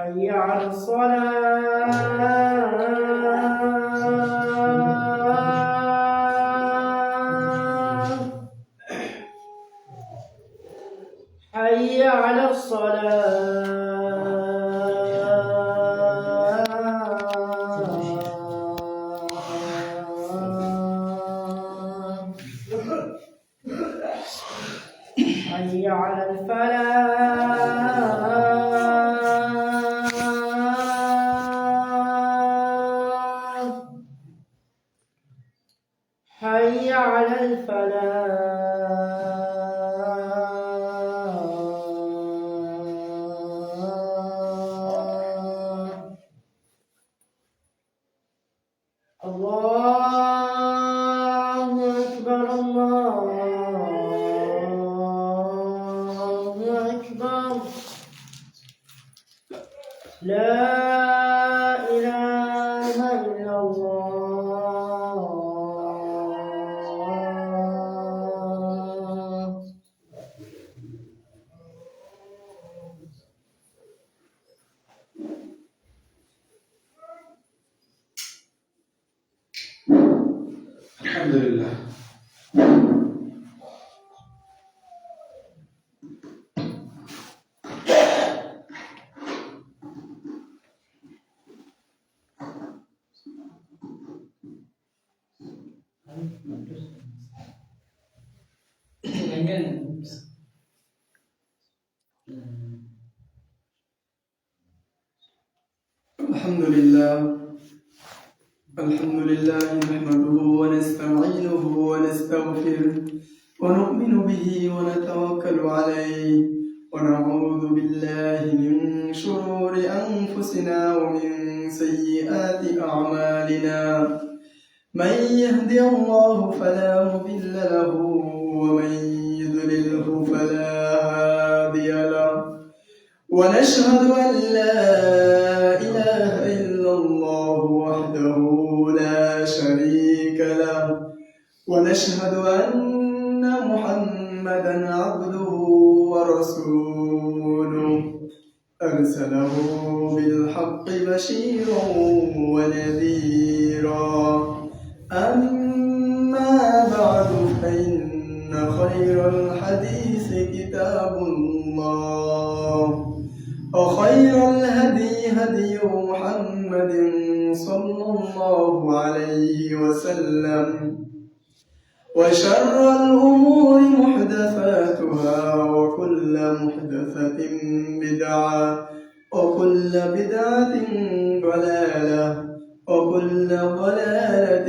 حي على الصلاة حي على الصلاة حي على الفلاح حي على الفلاح الله أكبر الله أكبر لا إله إلا الله الحمد لله. الحمد لله نحمده ونستعينه ونستغفره ونؤمن به ونتوكل عليه ونعوذ بالله من شرور أنفسنا ومن سيئات أعمالنا من يهدي الله فلا مضل له ومن يضلله فلا هادي له ونشهد أن لا إله إلا الله وحده لا شريك له ونشهد أن محمدا عبده ورسوله أرسله بالحق بشيرا ونذيرا أما بعد فإن خير الحديث كتاب الله وخير الهدي هدي محمد صلى الله عليه وسلم وشر الأمور محدثاتها وكل محدثة بدعة وكل بدعة ضلالة وكل ضلالة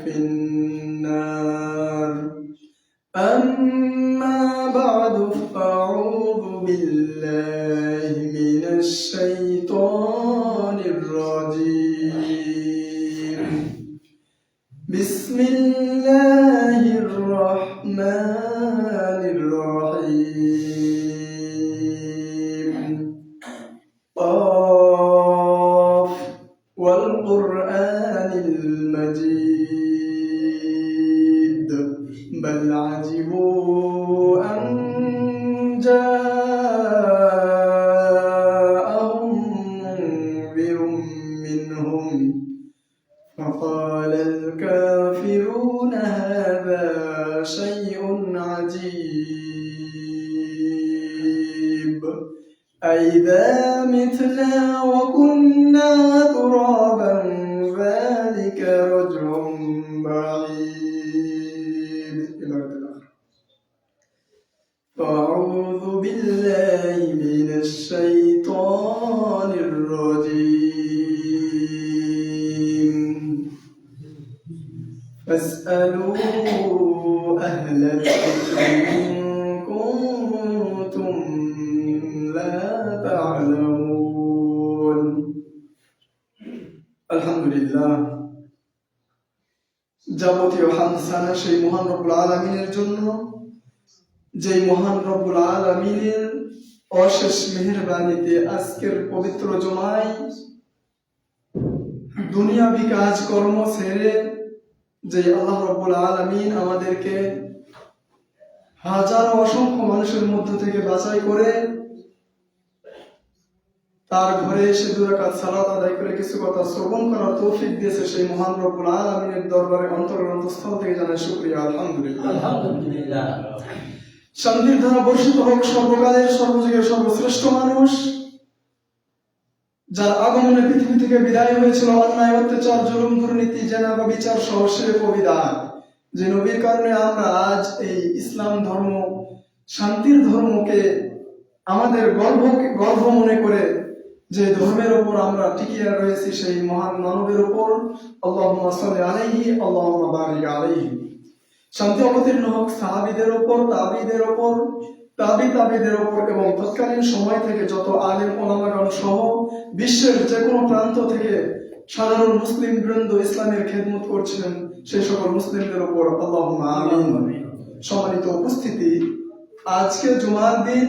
في النار أما بعد فأعوذ بالله من الشيطان الرجيم بسم الله الرحمن الرحيم قاف والقرآن المجيد بل عجبوا أن جاءهم منذر منهم فقال الكافرون هذا شيء عجيب أئذا متنا وكنا ترابا ذلك رجع بعيد. فأعوذ بالله من الشيطان الرجيم فاسألوا أهل الذكر إن كنتم لا تعلمون. আলহামদুলিল্লাহ, যাবতীয় হামদ সানা সেই মহান রব্বুল আলামিনের জন্য, যেই মহান রব্বুল আলামিনের অশেষ মেহেরবানিতে আজকের পবিত্র জুমায় দুনিয়াবি কাজ কর্ম ছেড়ে যে আল্লাহ রব্বুল আলামিন আমাদেরকে হাজার অসংখ্য মানুষের মধ্য থেকে বাছাই করে তার ঘরে এসে 2 রাকাত সালাত আদায় করে কিছু কথা শ্রবণ করার তৌফিক দিয়েছে সেই মহান রব্বুল আলামিনের দরবারে অন্তরস্থল থেকে জানাই শুকরিয়া আলহামদুলিল্লাহ। আলহামদুলিল্লাহ। শান্তির ধারা বর্ষিত হোক সর্বকালের সর্বযুগের সর্বশ্রেষ্ঠ মানুষ, যার আগমনে পৃথিবী থেকে বিদায় হয়েছিল অন্যায় অত্যাচার জুলুম দুর্নীতি জেনা বা বিচার সহ শিরক ও বিদআত, যে নবীর কারণে আমরা আজ এই ইসলাম ধর্ম শান্তির ধর্মকে আমাদের গর্ব মনে করে যে ধর্মের উপর আমরা টিকিয়ে রয়েছি সেই মহান মানবের উপর আল্লাহুম্মা সাল্লি আলাইহি আল্লাহুম্মা বারিক আলাইহি। শান্তি অবতীর্ণ হোক সাহাবীদের উপর, তাবিদের উপর, তাবিদের উপর এবং তৎকালীন সময় থেকে যত আলেম ওলামাগণ সহ বিশ্বের যে কোনো প্রান্ত থেকে সাধারণ মুসলিম বৃন্দ ইসলামের খেদমত করছিলেন সেই সকল মুসলিমদের উপর আল্লাহুম্মা আমিন। সম্মানিত উপস্থিতি, আজকে জুমার দিন,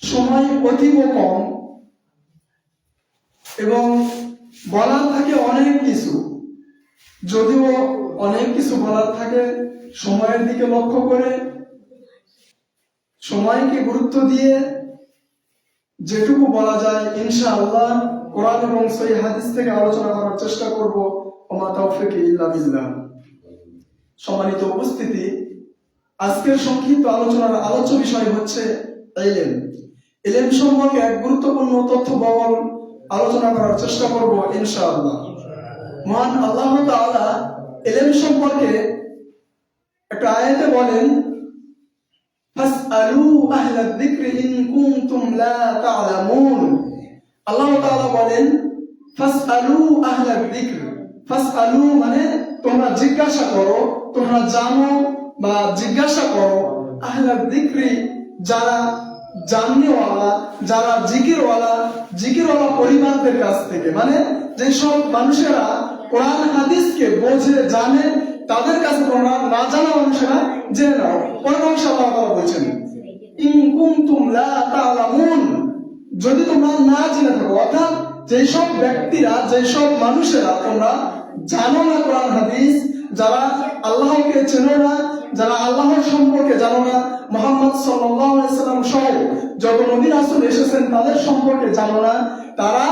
সময় অতীব কম এবং বলার থাকে অনেক কিছু, যদিও অনেক কিছু বলার থাকে সময়ের দিকে লক্ষ্য করে সময়কে গুরুত্ব দিয়ে যেটুকু বলা যায় ইনশাআল্লাহ কোরআন এবং সহিহ হাদিস থেকে আলোচনা করার চেষ্টা করব। ওমা তাওফিক ইল্লা বিল্লাহ। সম্মানিত উপস্থিতি, আজকের সংক্ষিপ্ত আলোচনার আলোচ্য বিষয় হচ্ছে ইলম। ইলম সম্পর্কে এক গুরুত্বপূর্ণ তথ্যবহুল আলোচনা করার চেষ্টা করব ইনশাআল্লাহ। মহান আল্লাহ তাআলা ইলম সম্পর্কে একটা আয়াতে বলেন, ফাসআলু আহলা যিকরি ইন কুনতুম লা তা'লামুন। আল্লাহ তাআলা বলেন ফাসআলু আহলা যিকর। ফাসআলু মানে তোমরা জিজ্ঞাসা করো, তোমরা জানো বা জিজ্ঞাসা করো, আহলা যিকরি যারা জাননেওয়ালা, যারা জিকিরওয়ালা পরিবারদের কাছ থেকে, মানে যেসব মানুষেরা কোরআন হাদিসকে বোঝে জানে তাদের কাছে তোমরা না জানা মানুষেরা জেনে নাও। পরের অংশে আল্লাহ তাআলা বলছেন ইন কুনতুম লা তা'লামুন, যদি তোমরা না জেনে থাকো, অর্থাৎ যেসব ব্যক্তিরা যেসব মানুষেরা তোমরা জানো না কোরআন হাদিস, যারা আল্লাহকে চেনো না, যারা আল্লাহর সম্পর্কে জানো না, মুহাম্মদ সাল্লাল্লাহু আলাইহি সাল্লাম সহ যত নবী রাসূল এসেছেন তাদের সম্পর্কে জানো না, তারা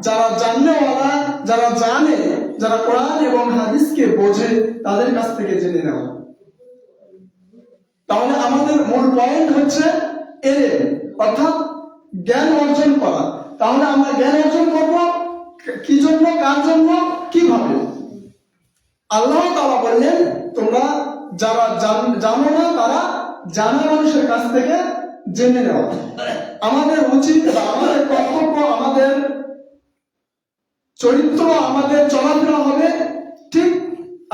যারা জাননেওয়ালা, যারা জানে, যারা কোরআন এবং হাদিসকে বোঝে তাদের কাছ থেকে জেনে নাও। তাহলে আমাদের মূল পয়েন্ট হচ্ছে ইলম, অর্থাৎ জ্ঞান অর্জন করা। তাহলে আমরা জ্ঞান অর্জন করব কি জন্য, কার জন্য, কিভাবে? আল্লাহ তাআলা বললেন তোমরা যারা জানো না তারা জানা মানুষের কাছ থেকে জেনে নাও। আমাদের উচিত, আমাদের কর্তব্য, আমাদের চরিত্র, আমাদের চলাফেরা হবে ঠিক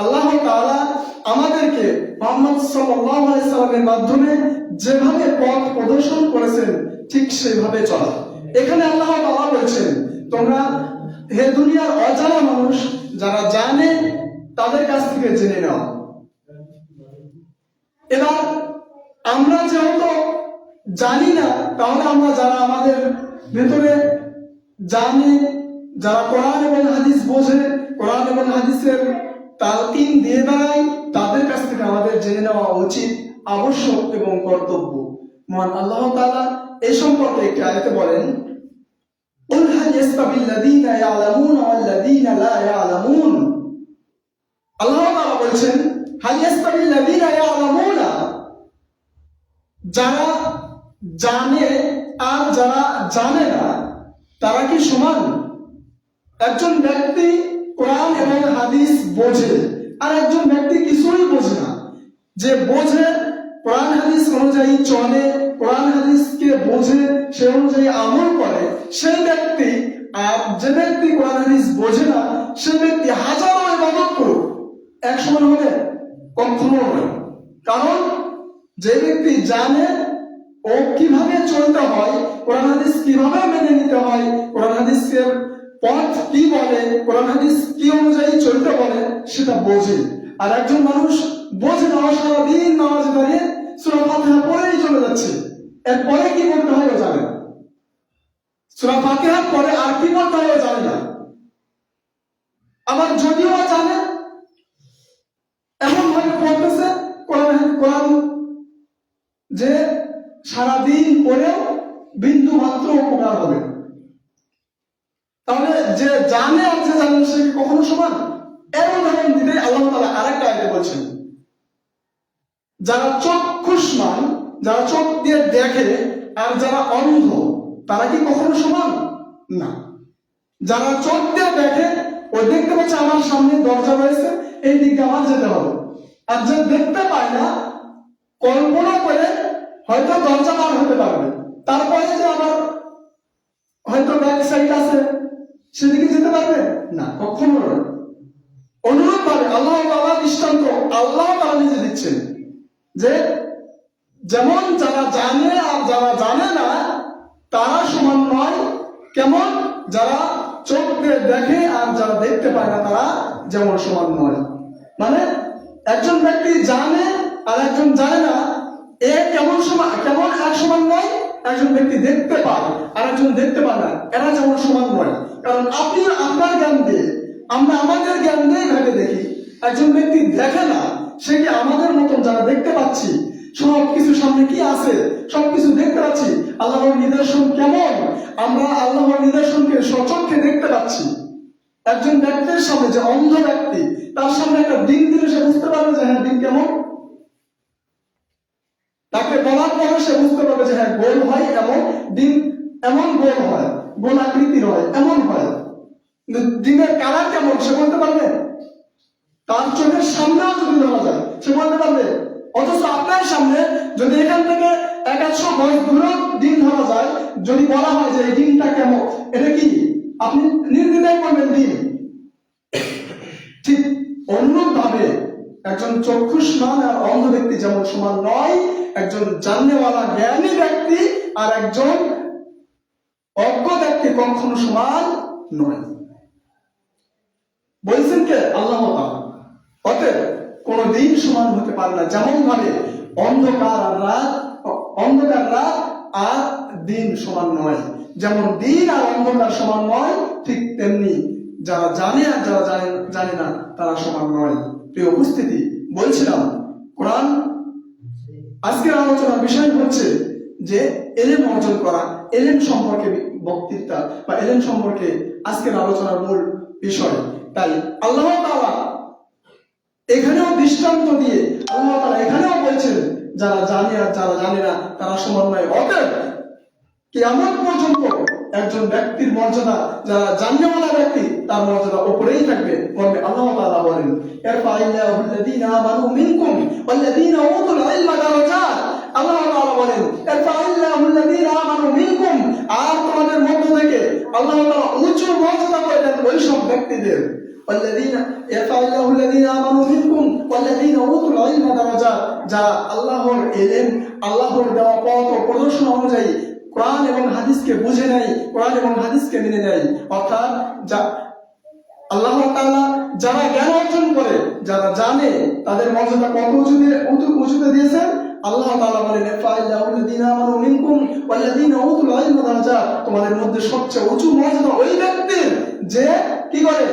আল্লাহ তাআলা আমাদেরকে মুহাম্মদ সাল্লাল্লাহু আলাইহি সাল্লামের মাধ্যমে যেভাবে পথ প্রদর্শন করেছেন ঠিক সেভাবে চলা। এখানে আল্লাহ তাআলা বলেছেন তোমরা হে দুনিয়ার অজানা মানুষ, যারা জানে তাদের কাছ থেকে জেনে নাও। এবার আমরা যেহেতু জানি না, তাহলে আমরা যারা আমাদের ভেতরে জানে, যারা কোরআন এবং হাদিস বোঝে, কোরআন এবং হাদিসের তালকিন দিয়ে বেড়ায়, তাদের কাছ থেকে আমাদের জেনে নেওয়া উচিত, আবশ্যক এবং কর্তব্য। মহান আল্লাহ তাআলা এই সম্পর্কে একটি আয়াতে বলেন, কুল হাল ইয়াস্তাবিল্লাযীনা ইয়ালামুনা ওয়াল্লাযীনা লা ইয়ালামুন। আল্লাহ তাআলা বলেছেন হাল ইয়াস্তাবিল্লাযীনা ইয়ালামুনা, যারা জানে আর যারা জানে না তারা কি সমান? একজন ব্যক্তি কোরআন এবং হাদিস বোঝে আর একজন ব্যক্তি কিছুই বোঝে না। যে বোঝে, কোরআন হাদিস অনুযায়ী চলে, কোরআন হাদিসকে বোঝে, সে অনুযায়ী আমল করে, সেই ব্যক্তি, আর যে ব্যক্তি কোরআন হাদিস বোঝে না সে ব্যক্তি হাজারো ইবাদত করুক, এক সমান হবে? কখনো নয়। কারণ যে ব্যক্তি জানে ও কিভাবে চলতে হয়, কোরআন হাদিস কিভাবে মেনে নিতে হয়, কোরআন হাদিসের পথ কি বলে, কোরআন হাদিস কি অনুযায়ী চলতে বলে, সেটা বোঝে। আর একজন মানুষ বোঝে না, সারাদিন নামাজে দাঁড়িয়ে সূরা ফাতিহা পড়েই চলে যাচ্ছে, এরপরে কি করতে হয় ও জানে না। সূরা ফাতিহা পরে আর কি করতে হয় ও জানে না। আবার যদিও জানে, এমন ভাবে পড়তেছে কোরআন যে সারাদিন পড়েও বিন্দু মাত্র উপকার হবে। যে জানে আর যে জানে না সে কি কখনো সমান? এর উদাহরণ দিতে আল্লাহ তাআলা আরেকটা আয়াতে বলছেন, যারা চক্ষুষ্মান, যারা চোখ দিয়ে দেখে আর যারা অন্ধ, তারা কি কখনো সমান? না। যারা চোখ দিয়ে দেখে ও দেখতে পাচ্ছে আমার সামনে দরজা রয়েছে, এই দিকে আমার যেতে হবে, আর যে দেখতে পায় না কল্পনা করে হয়তো দরজা পার হতে পারবে, তারপরে যে আমার হয়তো ব্যাক সাইড আছে সেদিকে যেতে পারবে না, কখনো নয়। অনুরূপ ভাবে আল্লাহ তাআলা দৃষ্টান্ত আল্লাহ তাআলা নিজে দিচ্ছেন যে যেমন যারা জানে আর যারা জানে না তারা সমান নয়, কেমন? যারা চোখ দিয়ে দেখে আর যারা দেখতে পায় না তারা যেমন সমান নয়। মানে একজন ব্যক্তি জানে আর একজন জানে না, এ কেমন সমান, কেমন এক সমান নয়? একজন ব্যক্তি দেখতে পায় আর একজন দেখতে পায় না, এরা যেমন সমান নয়। কারণ আপনি আপনার জ্ঞান দিয়ে, আমরা আমাদের জ্ঞান দিয়ে ভেবে দেখি। একজন ব্যক্তি দেখে না, সে কি আমাদের মতন যারা দেখতে পাচ্ছি সবকিছু সামনে কি আছে সবকিছু দেখতে পাচ্ছি, আল্লাহর নিদর্শন কেমন, আমরা আল্লাহর নিদর্শনকে সচক্ষে দেখতে পাচ্ছি। একজন ব্যক্তির সামনে, যে অন্ধ ব্যক্তি, তার সামনে একটা দিন দিলে সে বুঝতে পারবে যে হ্যাঁ দিন কেমন, তাকে বলার পরে সে বুঝতে পারবে যে হ্যাঁ গোল হয় এমন, দিন এমন গোল হয়, গোল আকৃতির হয়, এমন হয়। কিন্তু দিনের কালার কেমন সে বলতে পারবে? তার চোখের সামনেও যদি ধরা যায় সে বলতে পারবে। অথচ আপনার সামনে যদি এখান থেকে 100 গজ দূরেও দিন ধরা যায়, যদি বলা হয় যে এই দিনটা কেমন, এটা কি আপনি নির্দ্বিধায় বলবেন দিন। ঠিক অনুরূপ ভাবে একজন চক্ষুষ্মান আর অন্ধ ব্যক্তি যেমন সমান নয়, একজন জাননেওয়ালা জ্ঞানী ব্যক্তি আর একজন অজ্ঞ ব্যক্তি কখনো সমান নয়। বলছেন কে? আল্লাহ তাআলা। অতএব কোনদিন সমান হতে পারে না। যেমন ভাবে অন্ধকার রাত আর দিন সমান নয়, যেমন দিন আর অন্ধকার সমান নয়, ঠিক তেমনি যারা জানে আর যারা জানে না তারা সমান নয়। প্রিয় উপস্থিতি, বলছিলাম কোরআন আজকের আলোচনার বিষয় হচ্ছে যে এলেম অর্জন করা, এলেম সম্পর্কে বক্তৃতা বা এলেম সম্পর্কে আজকের আলোচনার মূল বিষয়। তাই আল্লাহ তাআলা এখানেও দৃষ্টান্ত দিয়ে আল্লাহ তাআলা এখানেও বলছেন যারা জানে আর যারা জানে না তারা সমান নয়। অতএব কিয়ামত পর্যন্ত একজন ব্যক্তির মর্যাদা, যারা জানেওয়ালা ব্যক্তি তার মর্যাদা উপরেই থাকবে। বলবে আল্লাহ তাআলা বলেন, ইরফাইল্লাহুল্লাযীনা আমানু মিনকুম ওয়াল্লাযীনা উতুল ইলমা দারাজাত। আল্লাহ তাআলা বলেন ইরফাইল্লাহুল্লাযীনা আমানু মিনকুম, আর তোমাদের মধ্য থেকে আল্লাহ তাআলা উঁচু মর্যাদা করে দেন ওই সব ব্যক্তিদের। والذين يرفع الله الذين آمنوا منكم والذين أوتوا العلم درجات, যারা আল্লাহর ইলম, আল্লাহর দেওয়া পথ ও প্রদর্শন অনুযায়ী কোরআন এবং হাদিসকে বুঝে নেয়, কোরআন এবং হাদিসকে মেনে নেয়। অর্থাৎ আল্লাহ তাআলা যারা জ্ঞান অর্জন করে, যারা জানে, তাদের মর্যাদা কত উঁচুতে দিয়েছেন। আল্লাহ তাআলা বলেন ইরফাইল্লাহুল্লাযীনা আমানু মিনকুম ওয়াল্লাযীনা উতুল ইলমা দারাজাত, তোমাদের মধ্যে সবচেয়ে উঁচু মর্যাদা ওই ব্যক্তির যে কি করে,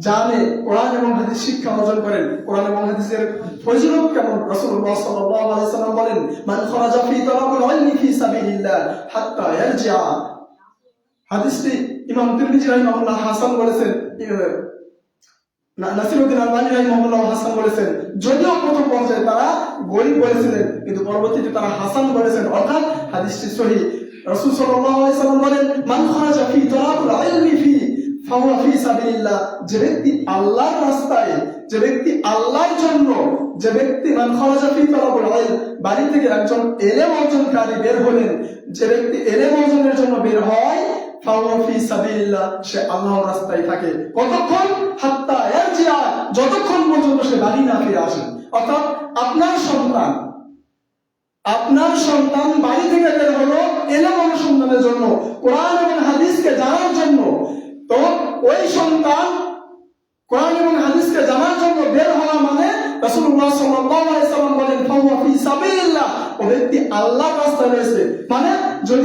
জানে, কোরআন এবং হাদিস শিক্ষা অর্জন করেন। কোরআন এবং হাদিসের ফজিলত কেমন রাসূলুল্লাহ সাল্লাল্লাহু আলাইহি ওয়াসাল্লাম বলেন, মান খারাজা ফি তালাবুল ইলমি ফি সাবিলিল্লাহ হাত্তা ইয়ারজিআ। হাদিসটি ইমাম তিরমিজি রাহিমাহুল্লাহ হাসান বলেছেন, নাসিরউদ্দিন আলবানী রাহিমাহুল্লাহ হাসান বলেছেন। যদিও প্রথম পর্যায়ে তারা গরীব বলেছিলেন, কিন্তু পরবর্তীতে তারা হাসান বলেছেন, অর্থাৎ হাদিসটি সহিহ। রাসূল সাল্লাল্লাহু আলাইহি ওয়াসাল্লাম বলেন, মান খারাজা ফি তালাবুল ইলমি ফি ফাহুয়া ফি সাবিলিল্লাহ, যে ব্যক্তি আল্লাহর রাস্তায়, যে ব্যক্তি আল্লাহর জন্য, যে ব্যক্তি মান খারাজা ফি তালাবুল ইলম, বাড়ি থেকে একজন ইলম অর্জনকারী বের হলেন, যে ব্যক্তি ইলম অর্জনের জন্য বের হয়, ফাহুয়া ফি সাবিলিল্লাহ, সে আল্লাহর রাস্তায় থাকে। কতক্ষণ? হাত্তা ইয়ারজিআ, যতক্ষণ পর্যন্ত সে বাড়ি না ফিরে আসে। অর্থাৎ আপনার সন্তান বাড়ি থেকে বের হলো ইলম অনুসন্ধানের জন্য, কোরআন এবং হাদিসকে জানার জন্য, তো ওই সন্তান কোরআন এবং হাদিসকে জানার জন্য বের হওয়া মানে রাসূলুল্লাহ সাল্লাল্লাহু আলাইহি ওয়াসাল্লাম বলেন ফাহুয়া ফি সাবিলিল্লাহ, ও ব্যক্তি আল্লাহর রাস্তায় রয়েছে। মানে যদি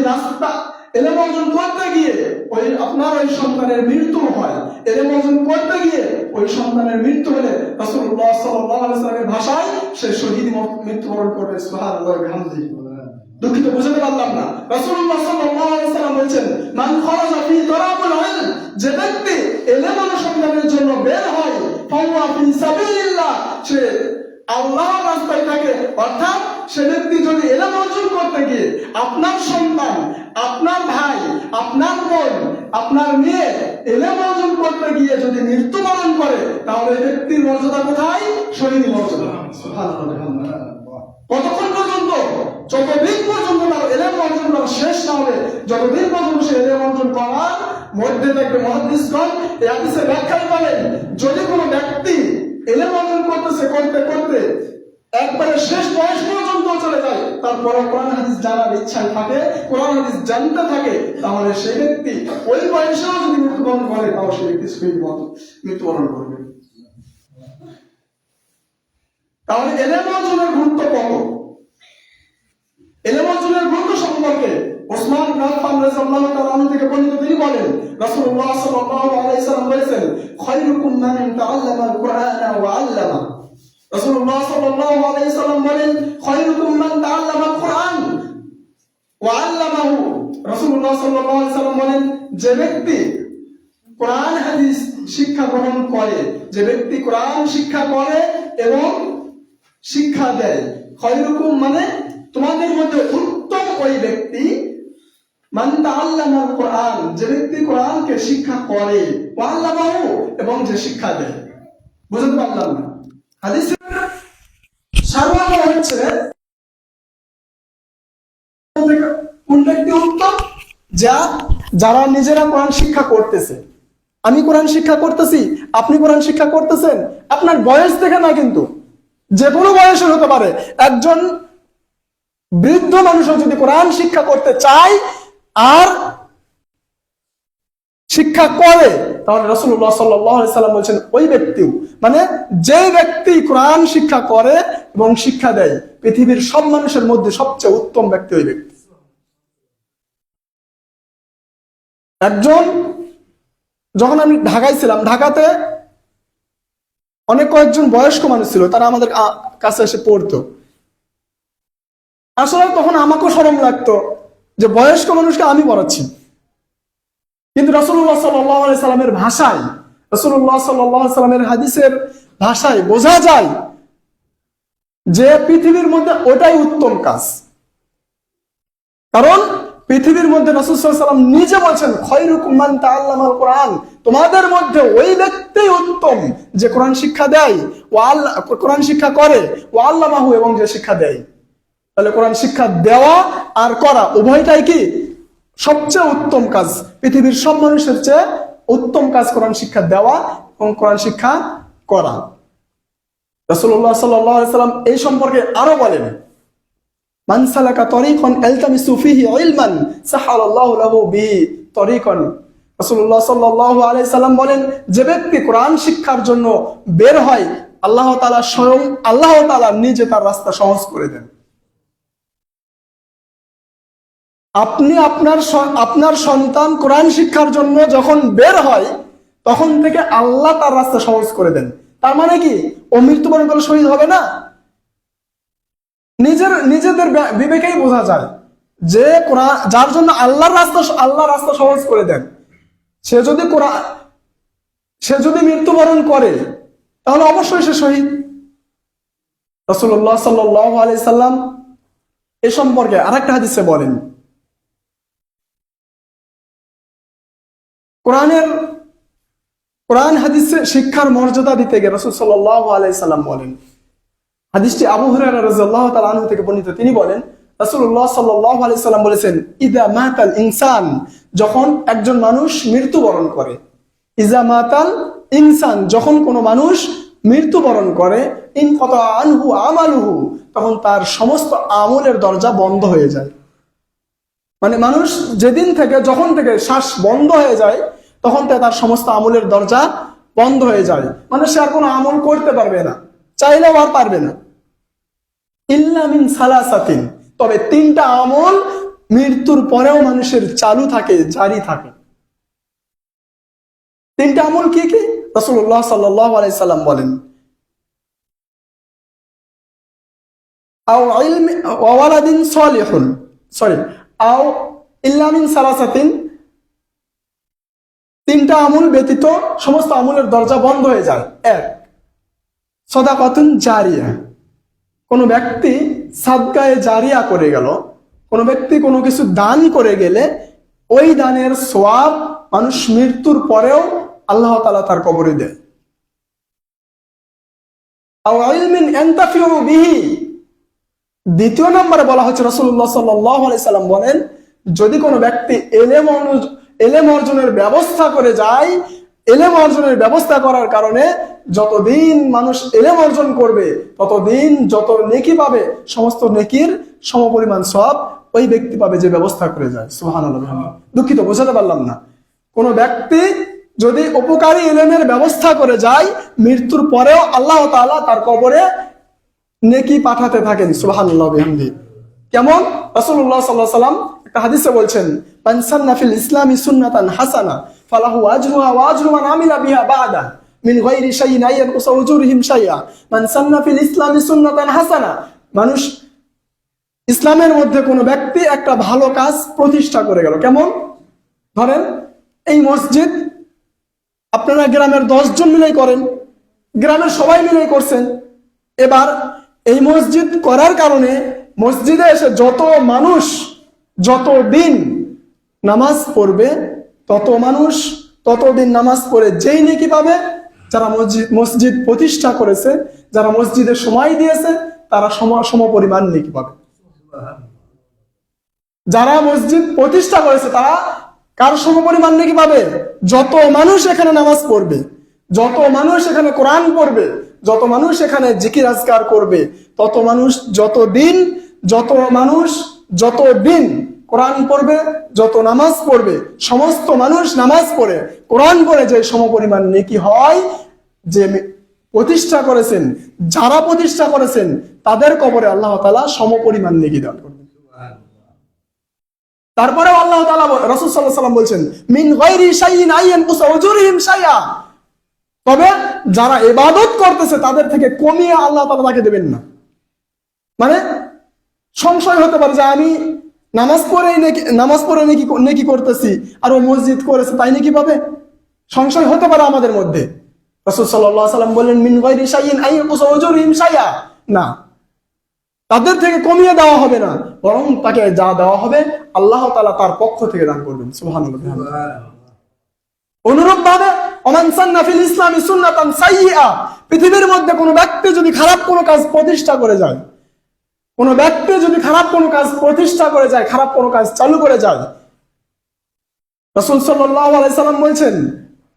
ইলম অর্জন করতে গিয়ে ওই আপনার ওই সন্তানের মৃত্যু হয়, ইলম অর্জন করতে গিয়ে ওই সন্তানের মৃত্যু হলে রাসূলুল্লাহ সাল্লাল্লাহু আলাইহি ওয়াসাল্লামের ভাষায় সে শহীদ মৃত্যুবরণ করবে। সুবহানাল্লাহ ওয়া বিহামদিহি। দুঃখিত, বুঝতে পারলাম না। রাসূলুল্লাহ সাল্লাল্লাহু আলাইহি ওয়াসাল্লাম বলেছেন, মান খারাজা ফি তলাবুল ইলম, যে ব্যক্তি ইলম অনুসন্ধানের জন্য বের হয়, ফাহুয়া ফি সাবিলিল্লাহ, সে আল্লাহর রাস্তায় থাকে। অর্থাৎ সে ব্যক্তি যদি ইলম অর্জন করতে গিয়ে আপনার সন্তান, আপনার ভাই, আপনার বোন, আপনার মেয়ে ইলম অর্জন করতে গিয়ে যদি মৃত্যুবরণ করে, তাহলে এই ব্যক্তির মর্যাদা কোথায়? শহীদ মর্যাদা। সুবহানাল্লাহ। কতক্ষণ পর্যন্ত? যতদিন পর্যন্ত তার ইলম অর্জন করা শেষ না হবে, যতদিন পর্যন্ত সে ইলম অর্জন করার মধ্যে থাকবে। মুহাদ্দিসগণ এই হাদিসের ব্যাখ্যা করেন, যদি কোনো ব্যক্তি ইলম অর্জন করতেছে করতে করতে একবারে শেষ বয়স পর্যন্ত চলে যায়, তারপরে কোরআন হাদিস জানার ইচ্ছায় থাকে, কোরআন হাদিস জানতে থাকে, তাহলে সেই ব্যক্তি ওই বয়সেও যদি মৃত্যুবরণ করে, তাহলে সেই ব্যক্তি শহীদ মৃত্যুবরণ করবে। তাহলে ইলম অর্জনের গুরুত্ব কত? ইলম অর্জনের গুরুত্ব সম্পর্কে ওসমান ইবনে আফফান রাদিয়াল্লাহু তাআলা আনহু থেকে বর্ণিত, তিনি বলেন, রাসূলুল্লাহ সাল্লাল্লাহু আলাইহি ওয়াসাল্লাম বলেছেন, খায়রুকুম মান তাআল্লামা আল কুরআনা ওয়া আল্লামা। রাসূলুল্লাহ সাল্লাল্লাহু আলাইহি ওয়াসাল্লাম বলেন, খায়রুকুম মান তাআল্লামা আল কুরআন ওয়া আল্লামাহু। রাসূলুল্লাহ সাল্লাল্লাহু আলাইহি ওয়াসাল্লাম বলেন, যে ব্যক্তি কোরআন হাদিস শিক্ষা গ্রহণ করে, যে ব্যক্তি কোরআন শিক্ষা করে এবং শিক্ষা দেয়, খায়রুকুম মানে তোমাদের মধ্যে উত্তম ওই ব্যক্তি, মান তাআল্লামাল কোরআন, যে ব্যক্তি কোরআনকে শিক্ষা করে, ওয়া আল্লামাহু এবং যে শিক্ষা দেয়। বুঝতে পারলাম না? হাদিসের সারমর্ম হচ্ছে কোন ব্যক্তি উত্তম? যারা নিজেরা কোরআন শিক্ষা করতেছে। আমি কোরআন শিক্ষা করতেছি, আপনি কোরআন শিক্ষা করতেছেন, আপনার বয়স দেখে না, কিন্তু যে কোনো বয়সের হতে পারে। একজন বৃদ্ধ মানুষও যদি কোরআন শিক্ষা করতে চায় আর শিক্ষা করে, তাহলে রাসূলুল্লাহ সাল্লাল্লাহু আলাইহি ওয়াসাল্লাম বলেছেন, ওই ব্যক্তিও মানে যে ব্যক্তি কোরআন শিক্ষা করে এবং শিক্ষা দেয়, পৃথিবীর সব মানুষের মধ্যে সবচেয়ে উত্তম ব্যক্তি ওই ব্যক্তি। যখন আমি ঢাকায় ছিলাম, ঢাকাতে অনেক কয়েকজন বয়স্ক মানুষ ছিল, তারা আমাদের কাছে এসে পড়তো। আসলে তখন আমাকেও শরম লাগতো যে বয়স্ক মানুষকে আমি পড়াচ্ছি, কিন্তু রাসূলুল্লাহ সাল্লাল্লাহু আলাইহি সাল্লামের ভাষায়, রাসূলুল্লাহ সাল্লাল্লাহু আলাইহি সাল্লামের হাদিসের ভাষায় বোঝা যায় যে পৃথিবীর মধ্যে ওটাই উত্তম কাজ। কারণ পৃথিবীর মধ্যে রাসূল সাল্লাল্লাহু আলাইহি সাল্লাম নিজে বলেছেন, খায়রুকুম মান তাআল্লামাল কোরআন, তোমাদের মধ্যে ওই ব্যক্তিই উত্তম যে কোরআন শিক্ষা দেয়, কোরআন শিক্ষা করে, ওয়া আল্লামাহু এবং যে শিক্ষা দেয়। তাহলে কোরআন শিক্ষা দেওয়া আর করা উভয়টাই কি সবচেয়ে উত্তম কাজ। পৃথিবীর সব মানুষের চেয়ে উত্তম কাজ কোরআন শিক্ষা দেওয়া এবং কোরআন শিক্ষা করা। রাসূলুল্লাহ সাল্লাল্লাহু আলাইহি সাল্লাম এই সম্পর্কে আরো বলেন, মান সালাকা তরিকান ইলতামিসু ফিহি ইলমান সাহালাল্লাহু লাহু বিহি তরিকান। রাসূলুল্লাহ সাল্লাল্লাহু আলাইহি সাল্লাম বলেন, যে ব্যক্তি কোরআন শিক্ষার জন্য বের হয়, আল্লাহ তাআলা স্বয়ং আল্লাহ তাআলা নিজে তার রাস্তা সহজ করে দেন। আপনি আপনার সন্তান কোরআন শিক্ষার জন্য যখন বের হয়, তখন থেকে আল্লাহ তার রাস্তা সহজ করে দেন। তার মানে কি ও মৃত্যুবরণ করে শহীদ হবে না? নিজেদের বিবেকেই বোঝা যায় যে কোরআন যার জন্য আল্লাহ রাস্তা সহজ করে দেন, সে যদি মৃত্যুবরণ করে, তাহলে অবশ্যই সে শহীদ। রাসূলুল্লাহ সাল্লাল্লাহু আলাইহি সাল্লাম এ সম্পর্কে আরেকটা হাদিসে বলেন, কোরআন হাদিসে শিক্ষার মর্যাদা দিতে গিয়ে রাসূল সাল্লাল্লাহু আলাইহি সাল্লাম বলেন, হাদিসটি আবু হুরায়রা রাদিয়াল্লাহু তাআলা আনহু থেকে বর্ণিত, তিনি বলেন, রাসূলুল্লাহ সাল্লাল্লাহু আলাইহি সাল্লাম বলেছেন, ইযা মাতাল ইনসান, যখন একজন মানুষ মৃত্যুবরণ করে, ইযা মাতাল ইনসান, যখন কোনো মানুষ মৃত্যুবরণ করে, ইনকাতা আনহু আমালুহু, তখন তার সমস্ত আমলের দরজা বন্ধ হয়ে যায়। মানে মানুষ যখন থেকে শ্বাস বন্ধ হয়ে যায়, তখন তার সমস্ত আমলের দরজা বন্ধ হয়ে যায়। মানে সে আর কোনো আমল করতে পারবে না, চাইলেও আর পারবে না। ইল্লা মিন সালাসাতিন, তবে তিনটা আমল মৃত্যুর পরেও মানুষের চালু থাকে, জারি থাকে। তিনটা আমল কি কি? রাসূলুল্লাহ সাল্লাল্লাহু আলাইহি সাল্লাম বলেন, আও ইলমি ওয়া ওয়ালাদিন সালিহুন, আও ইল্লা মিন সালাসাতিন, তিনটা আমল ব্যতীত সমস্ত আমলের দরজা বন্ধ হয়ে যায়। এক, সাদাকাতুন জারিয়া, কোন ব্যক্তি সাদকায়ে জারিয়া করে গেল, কোন ব্যক্তি কোনো কিছু দান করে গেলে ওই দানের সওয়াব মানুষ মৃত্যুর পরেও আল্লাহ তাআলা তার কবরে দেয়। আও ইলমিন ইয়ানতাফিউ বিহি, দ্বিতীয় নম্বরে বলা হচ্ছে, রাসূলুল্লাহ সাল্লাল্লাহু আলাইহি সাল্লাম বলেন, যদি কোনো ব্যক্তি এলেম অর্জনের ব্যবস্থা করে যায়, এলেম অর্জনের ব্যবস্থা করার কারণে যতদিন মানুষ এলেম অর্জন করবে ততদিন যত নেকি পাবে, সমস্ত নেকির সমপরিমাণ সওয়াব ওই ব্যক্তি পাবে যে ব্যবস্থা করে যায়। সুবহানাল্লাহ। দুঃখিত, বোঝাতে পারলাম না। কোন ব্যক্তি যদি উপকারী এলেমের ব্যবস্থা করে যায়, মৃত্যুর পরেও আল্লাহ তাআলা তার কবরে নেকি পাঠাতে থাকেন। সুবহানাল্লাহ বিহামদি। কেমন? রাসূলুল্লাহ সাল্লাল্লাহু আলাইহি ওয়াসাল্লাম একটা হাদিসে বলছেন, মান সান্না ফিল ইসলামি সুন্নাতান হাসানা ফালাহু আজরুহা ওয়া আজরু মান আমিলা বিহা বা'দা মিন গায়রি শাইইন আয়ানকুসু উজুরিহিম শাইআ। মান সান্না ফিল ইসলামি সুন্নাতান হাসানা, মানুষ ইসলামের মধ্যে কোনো ব্যক্তি একটা ভালো কাজ প্রতিষ্ঠা করে গেল। কেমন? ধরেন এই মসজিদ আপনারা গ্রামের 10 জন মিলেই করেন, গ্রামের সবাই মিলেই করছেন। এবার এই মসজিদ করার কারণে মসজিদে এসে যত মানুষ যতদিন নামাজ পড়বে, তত মানুষ ততদিন নামাজ পড়ে যেই নেকি পাবে, যারা মসজিদ প্রতিষ্ঠা করেছে, যারা মসজিদে সময় দিয়েছে, তারা সমপরিমাণ নেকি পাবে। যারা মসজিদ প্রতিষ্ঠা করেছে তারা কার সমপরিমাণ নেকি পাবে? যত মানুষ এখানে নামাজ পড়বে, যত মানুষ এখানে কোরআন পড়বে, যত মানুষ এখানে জিকির আজকার করবে, তত মানুষ যতদিন কোরআন পড়বে, যত নামাজ পড়বে, সমস্ত মানুষ নামাজ পড়ে কোরআন পড়ে যে সমপরিমাণ নেকি হয়, যে প্রতিষ্ঠা করেছেন, যারা প্রতিষ্ঠা করেছেন তাদের কবরে আল্লাহ তাআলা সমপরিমাণ নেকি দান করবেন। তারপরে আল্লাহ তাআলা, রাসূল সাল্লাল্লাহু আলাইহি ওয়াসাল্লাম বলছেন, মিন গায়রি শাইইন আয়ানকুসু উজুরিহিম শাইআ, তবে যারা ইবাদত করতেছে তাদের থেকে কমিয়ে আল্লাহ তাআলা তাকে দেবেন না। মানে সংশয় হতে পারে যে আমি নামাজ পড়ে নেকি করতেছি আর ও মসজিদ করেছে তাই নাকি পাবে, সংশয় হতে পারে আমাদের মধ্যে। রাসূল সাল্লাল্লাহু আলাইহি ওয়াসাল্লাম বললেন, মিন গায়রি শাইইন আয়ানকুসু উজুরিহিম শাইআ, না, তাদের থেকে কমিয়ে দেওয়া হবে না, বরং তাকে যা দেওয়া হবে আল্লাহ তাআলা তার পক্ষ থেকে দান করবেন। সুবহানাল্লাহ। অনুরূপভাবে ওমান সান্না ফিল ইসলামি সুন্নাতান সাইয়্যা, পৃথিবীর মধ্যে কোনো ব্যক্তি যদি খারাপ কোনো কাজ প্রতিষ্ঠা করে যায়, কোনো ব্যক্তি যদি খারাপ কোনো কাজ প্রতিষ্ঠা করে যায়, খারাপ কোনো কাজ চালু করে যায়, রাসূল সাল্লাল্লাহু আলাইহি সাল্লাম বলছেন,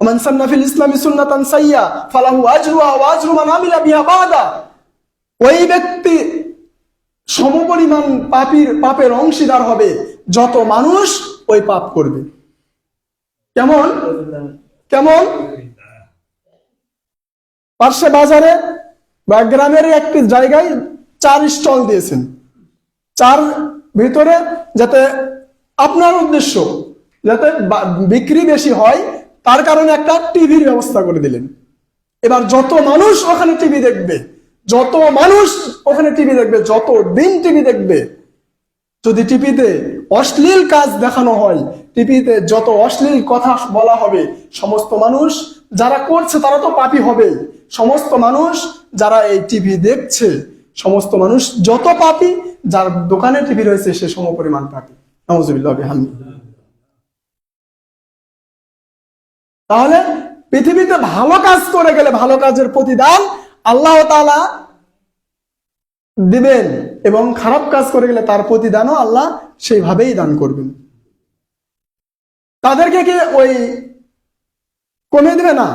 ওমান সান্না ফিল ইসলামি সুন্নাতান সাইয়্যা ফালাহু আজরুহা ওয়া আজরু মান আমিলা বিহা বা'দা, ওই ব্যক্তি সমপরিমাণ পাপের অংশীদার হবে যত মানুষ ওই পাপ করবে। কেমন? পার্শ্বে বাজারে বা গ্রামের একটি জায়গায় 4 স্টল দিয়েছেন, 4 ভিতরে যাতে আপনার উদ্দেশ্য যাতে বিক্রি বেশি হয় তার কারণে একটা টিভির ব্যবস্থা করে দিলেন। এবার যত মানুষ ওখানে টিভি দেখবে, যত দিন টিভি দেখবে, যদি টিভিতে অশ্লীল কাজ দেখানো হয়, টিভিতে যত অশ্লীল কথা বলা হবে, সমস্ত মানুষ যারা করছে তারা তো পাপী হবে, সমস্ত মানুষ যারা এই টিভি দেখছে, সমস্ত মানুষ যত পাপী, যার দোকানে টিভি রয়েছে সে সমপরিমাণ পাপী। নাউযুবিল্লাহ বিহামদি। তাহলে পৃথিবীতে ভালো কাজ করে গেলে ভালো কাজের প্রতিদান আল্লাহ তাআলা দিবেন, এবং খারাপ কাজ করে গেলে তার প্রতিদানও আল্লাহ সেইভাবেই দান করবেন। তাদেরকে কি ওই কমিয়ে দিবে না?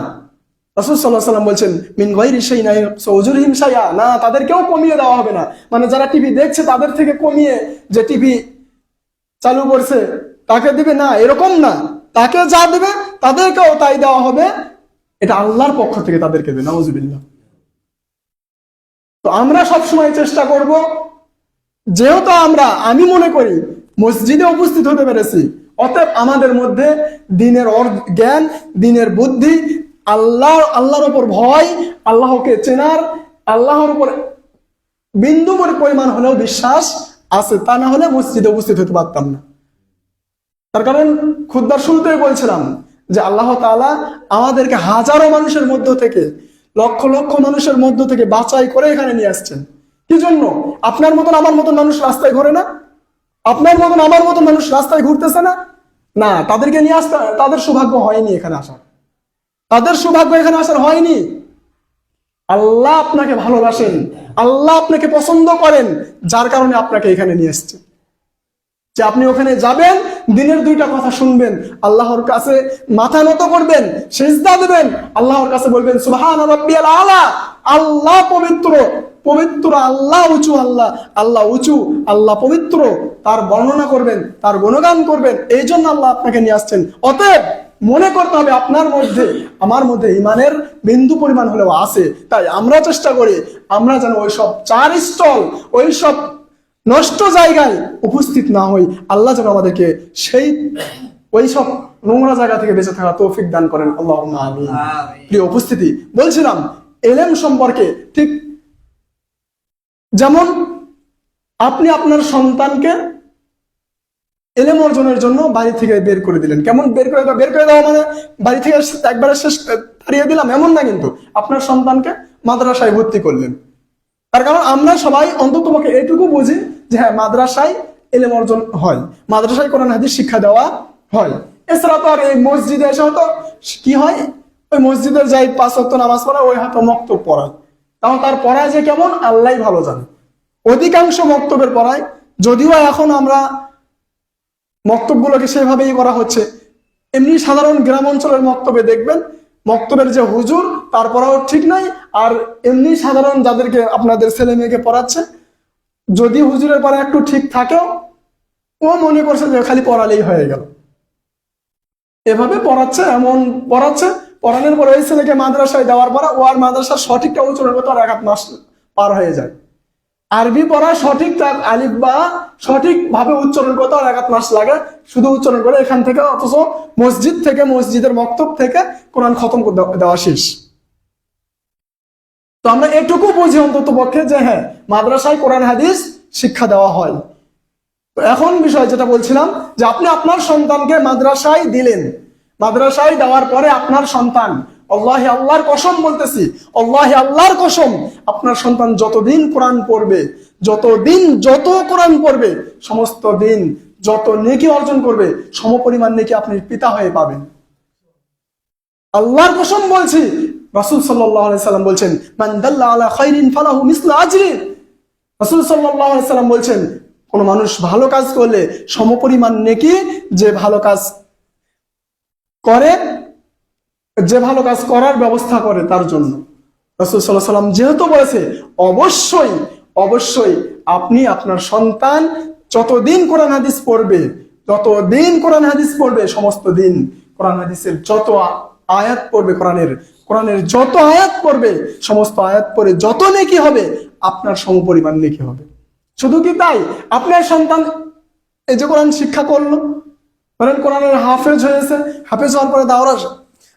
রাসূল সাল্লাল্লাহু আলাইহি ওয়াসাল্লাম বলছেন, মিন গায়রি শাইইন আয়ানকুসু উজুরিহিম শাইআ, না, তাদেরকেও কমিয়ে দেওয়া হবে না। মানে যারা টিভি দেখছে তাদের থেকে কমিয়ে যে টিভি চালু করছে তাকে দিবে না, এরকম না, তাকে যা দিবে তাদেরকেও তাই দেওয়া হবে, এটা আল্লাহর পক্ষ থেকে তাদেরকে দেবে। নাউযুবিল্লাহ। তো আমরা সবসময় চেষ্টা করব, যেহেতু আমি মনে করি মসজিদে উপস্থিত হতে পেরেছি। অতএব আমাদের মধ্যে দিনের জ্ঞান, দিনের বুদ্ধি, আল্লাহর উপর ভয়, আল্লাহকে চেনার, আল্লাহর উপর বিন্দু পরিমাণ হলেও বিশ্বাস আছে। তা না হলে মসজিদে উপস্থিত হতে পারতাম না। তার কারণ খুতবার শুরুতেই বলছিলাম যে আল্লাহ তাআলা আমাদেরকে হাজারো মানুষের মধ্য থেকে, লক্ষ লক্ষ মানুষের মধ্য থেকে বাছাই করে এখানে নিয়ে আসছেন। কি জন্য? আপনার মতন আমার মতন মানুষ রাস্তায় ঘোরে না? আপনার মতন আমার মতন মানুষ রাস্তায় ঘুরতেছে না? না, তাদেরকে নিয়ে আসতে, তাদের সৌভাগ্য হয়নি এখানে আসার, তাদের সৌভাগ্য এখানে আসার হয়নি। আল্লাহ আপনাকে ভালোবাসেন, আল্লাহ আপনাকে পছন্দ করেন, যার কারণে আপনাকে এখানে নিয়ে এসছে। যে আপনি ওখানে যাবেন, দিনের দুইটা কথা শুনবেন, আল্লাহর কাছে মাথা নত করবেন, সিজদা দেবেন, আল্লাহর কাছে বলবেন সুবহান রাব্বিয়াল আলা, আল্লাহ পবিত্র, পবিত্র আল্লাহ, উঁচু আল্লাহ, আল্লাহ উঁচু, আল্লাহ পবিত্র, তার বর্ণনা করবেন, তার গুণগান করবেন। এই জন্য আল্লাহ আপনাকে নিয়ে আসছেন। অতএব মনে করতে হবে আপনার মধ্যে, আমার মধ্যে ইমানের বিন্দু পরিমাণ হলেও আছে। তাই আমরা চেষ্টা করি আমরা যেন ওইসব চার স্থল, ওইসব নষ্ট জায়গায় উপস্থিত না হই। আল্লাহ যেন আমাদেরকে সেই ওইসব নোংরা জায়গা থেকে বেঁচে থাকা তৌফিক দান করেন, আল্লাহুম্মা আমিন। প্রিয় উপস্থিতি, বলছিলাম ইলম সম্পর্কে, ঠিক যেমন আপনি আপনার সন্তানকে ইলম অর্জনের জন্য বাড়ি থেকে বের করে দিলেন। কেমন বের করে দেওয়া মানে বাড়ি থেকে একবারে শেষ হারিয়ে দিলাম এমন না, কিন্তু আপনার সন্তানকে মাদ্রাসায় ভর্তি করলেন। তার কারণ আমরা সবাই অন্ততপক্ষে এটুকু বুঝি যে হ্যাঁ, মাদ্রাসায় ইলম অর্জন হয়, মাদ্রাসায় কোরআন হাদিস শিক্ষা দেওয়া হয়। এছাড়া তো আর এই মসজিদে এসে হয়তো কি হয়, ওই মসজিদের যাই 5 ওয়াক্ত নামাজ পড়া, ওই হয়তো মক্তব পড়ায়। তাও তার পড়ায় যে কেমন আল্লাহই ভালো জানে। অধিকাংশ মক্তবের পড়ায়, যদিও এখন আমরা মক্তবগুলোকে সেভাবেই করা হচ্ছে, এমনি সাধারণ গ্রাম অঞ্চলের মক্তবে দেখবেন মক্তবের যে হুজুর, তার পড়াও ঠিক নাই। আর এমনি সাধারণ যাদেরকে আপনাদের ছেলে মেয়েকে পড়াচ্ছে, যদি হুজুরের পড়া একটু ঠিক থাকেও, ও মনে করছে যে খালি পড়ালেই হয়ে গেল। এভাবে পড়াচ্ছে, এমন পড়াচ্ছে, পড়ানোর পরে ওই ছেলেকে মাদ্রাসায় দেওয়ার পর ও আর মাদ্রাসার সঠিকটা উচ্চারণ করতে আর 1 মাস পার হয়ে যায়। আরবি পড়া সঠিক, তার আলিফ বা সঠিক ভাবে উচ্চারণ করতে আর 1 মাস লাগে, শুধু উচ্চারণ করে এখান থেকে। অথচ মসজিদ থেকে, মসজিদের মক্তব থেকে কোরআন খতম দেওয়া শেষ। তো আমরা এটুকু বুঝি অন্তত পক্ষে যে হ্যাঁ, মাদ্রাসায় কোরআন হাদিস শিক্ষা দেওয়া হয়। তো এখন বিষয় যেটা বলছিলাম, যে আপনি আপনার সন্তানকে মাদ্রাসায় দিলেন, মাদ্রাসায় দেওয়ার পরে আপনার সন্তান, আল্লাহি আল্লাহর কসম বলতেছি, আল্লাহি আল্লাহর কসম, আপনার সন্তান যতদিন কোরআন পড়বে, যত কোরআন পড়বে, সমস্ত দিন যত নেকি অর্জন করবে, সমপরিমাণ নেকি আপনি পিতা হয়ে পাবেন। আল্লাহর কসম বলছি। রাসূল সাল্লাল্লাহু আলাইহি সাল্লাম বলছেন, মান দাল্লা আলা খাইরিন ফালাহু মিসলু আজরি। রাসূল সাল্লাল্লাহু আলাইহি সাল্লাম বলছেন, কোন মানুষ ভালো কাজ করলে সমপরিমাণ নেকি যে ভালো কাজ করে, যে ভালো কাজ করার ব্যবস্থা করে তার জন্য। রাসূল সাল্লাল্লাহু আলাইহি সাল্লাম যেহেতু বলেছে, অবশ্যই আপনি আপনার সন্তান যতদিন কোরআন হাদিস পড়বে, সমস্ত দিন কোরআন হাদিসের যত আয়াত পড়বে, কোরআনের যত আয়াত পড়বে, সমস্ত আয়াত পড়ে যত নেকি হবে, আপনার সমপরিমাণ নেকি হবে। শুধু কি তাই, আপনার সন্তান এই যে কোরআন শিক্ষা করলো, ধরেন কোরআনের হাফেজ হয়েছে, হাফেজ হওয়ার পরে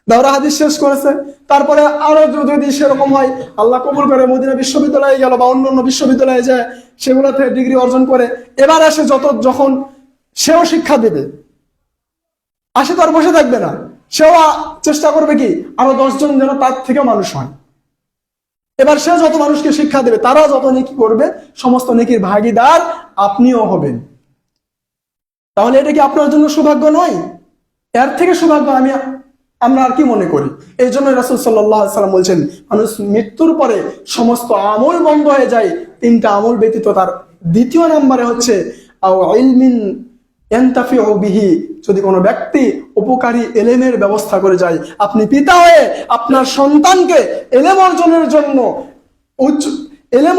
দাওরা হাদিস শেষ করেছে, তারপরে আরো যদি সেরকম হয়, আল্লাহ কবুল করে, মদিনা বিশ্ববিদ্যালয়ে গেল বা অন্য বিশ্ববিদ্যালয়ে যায়, সেগুলোতে ডিগ্রি অর্জন করে, এবার আসে যখন সেও শিক্ষা দেবে, আসে তো আর বসে থাকবে না, সেও চেষ্টা করবে কি আরো 10 জন যেন তার থেকে মানুষ হয়। এবার সে যত মানুষকে শিক্ষা দেবে, তারা যত নেকি করবে, সমস্ত নেকির ভাগীদার আপনিও হবেন। তাহলে এটা কি আপনার জন্য সৌভাগ্য নয়? এর থেকে সৌভাগ্য আমরা আর কি মনে করি? এই জন্য রাসূল সাল্লাল্লাহু আলাইহি সাল্লাম বলছেন, মানুষ মৃত্যুর পরে সমস্ত আমল বন্ধ হয়ে যায়, 3টা আমল ব্যতীত। তার 2য় নম্বরে হচ্ছে আও ইলমিন ইয়ানতাফিউ বিহি, যদি কোনো ব্যক্তি উপকারী ইলমের ব্যবস্থা করে যায়। আপনি পিতা হয়ে আপনার সন্তানকে ইলম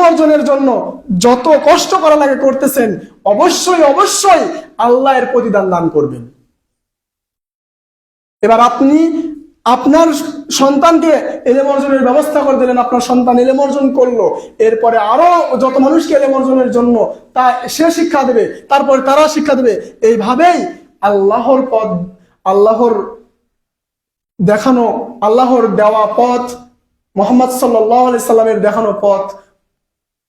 অর্জনের জন্য যত কষ্ট করা লাগে করতেছেন, অবশ্যই আল্লাহ এর প্রতিদান দান করবেন। এবার আপনি আপনার সন্তানকে এলেম অর্জনের ব্যবস্থা করে দিলেন, আপনার সন্তান এলেম অর্জন করলো, এরপরে আরো যত মানুষকে এলেম অর্জনের জন্য তা সে শিক্ষা দেবে, তারপরে তারা শিক্ষা দেবে। এইভাবেই আল্লাহর পথ, আল্লাহর দেখানো, আল্লাহর দেওয়া পথ, মুহাম্মদ সাল্লাল্লাহু আলাইহি সাল্লামের দেখানো পথ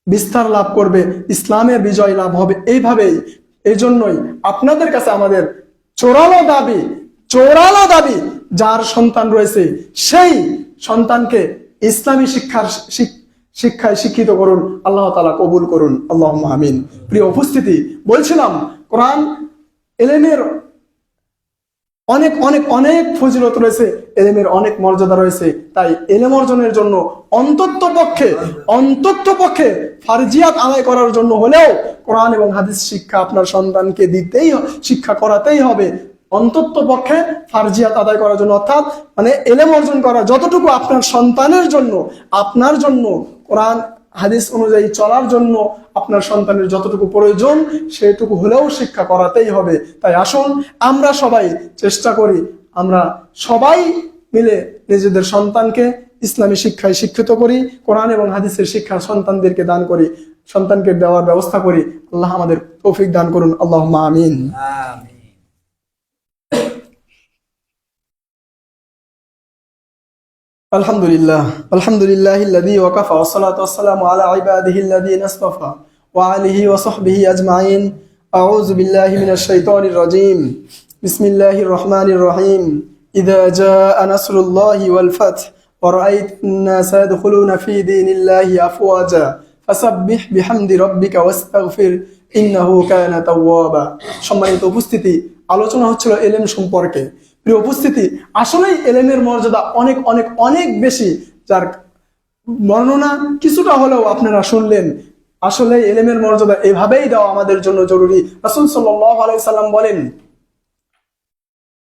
বিস্তার লাভ করবে, ইসলামের বিজয় লাভ হবে। এইভাবেই, এই জন্যই আপনাদের কাছে আমাদের জোরালো দাবি, যার সন্তান রয়েছে সেই সন্তানকে ইসলামী শিক্ষায় শিক্ষিত করুন। আল্লাহ তাআলা কবুল করুন, আল্লাহুম্মা আমিন। প্রিয় উপস্থিতি, বলছিলাম কোরআন এলেমের অনেক অনেক অনেক ফজিলত রয়েছে, এলেমের অনেক মর্যাদা রয়েছে। তাই এলেম অর্জনের জন্য অন্তত পক্ষে ফারজিয়াত আদায় করার জন্য হলেও কোরআন এবং হাদিস শিক্ষা আপনার সন্তানকে শিক্ষা করাতেই হবে। অন্তত পক্ষে ফারজিয়াত আদায় করার জন্য, অর্থাৎ মানে এলেম অর্জন করা যতটুকু আপনার সন্তানের জন্য, আপনার জন্য কোরআন হাদিস অনুযায়ী চলার জন্য আপনার সন্তানের যতটুকু প্রয়োজন সেটুকু হলেও শিক্ষা করাতেই হবে। তাই আসুন আমরা সবাই চেষ্টা করি, আমরা সবাই মিলে নিজেদের সন্তানকে ইসলামী শিক্ষায় শিক্ষিত করি, কোরআন এবং হাদিসের শিক্ষা সন্তানদেরকে দান করি, সন্তানকে দেওয়ার ব্যবস্থা করি। আল্লাহ আমাদের তৌফিক দান করুন, আল্লাহুম্মা আমিন। আলহামদুলিল্লাহিল্লাযী ওয়াকাফা ওয়াসসালাতু ওয়াসসালামু আলা ইবাদিহিল্লাযীনা ইসতাফা ওয়া আলিহি ওয়া সাহবিহি আজমাইন। আউযু বিল্লাহি মিনাশ শাইতানির রাজীম। বিসমিল্লাহির রহমানির রহিম। ইযা জাআ নাসরুল্লাহি ওয়াল ফাth ওয়া রাআইতান নাসা ইয়াদখুলুনা ফী দীনিল্লাহি আফওয়াজা ফাসাব্বিহ বিহামদি রাব্বিকা ওয়াস্তাগফির ইন্নাহু কানা তাওয়াবা। সম্মানিত উপস্থিতি, আলোচনা হচ্ছিল এলেম সম্পর্কে। প্রিয় উপস্থিতি, আসলেই এলেমের মর্যাদা অনেক অনেক অনেক বেশি, যার বর্ণনা কিছুটা হলেও আপনারা শুনলেন। আসলে এলেমের মর্যাদা এভাবেই দেওয়া আমাদের জন্য জরুরি। রাসূল সাল্লাল্লাহু আলাইহি সাল্লাম বলেন,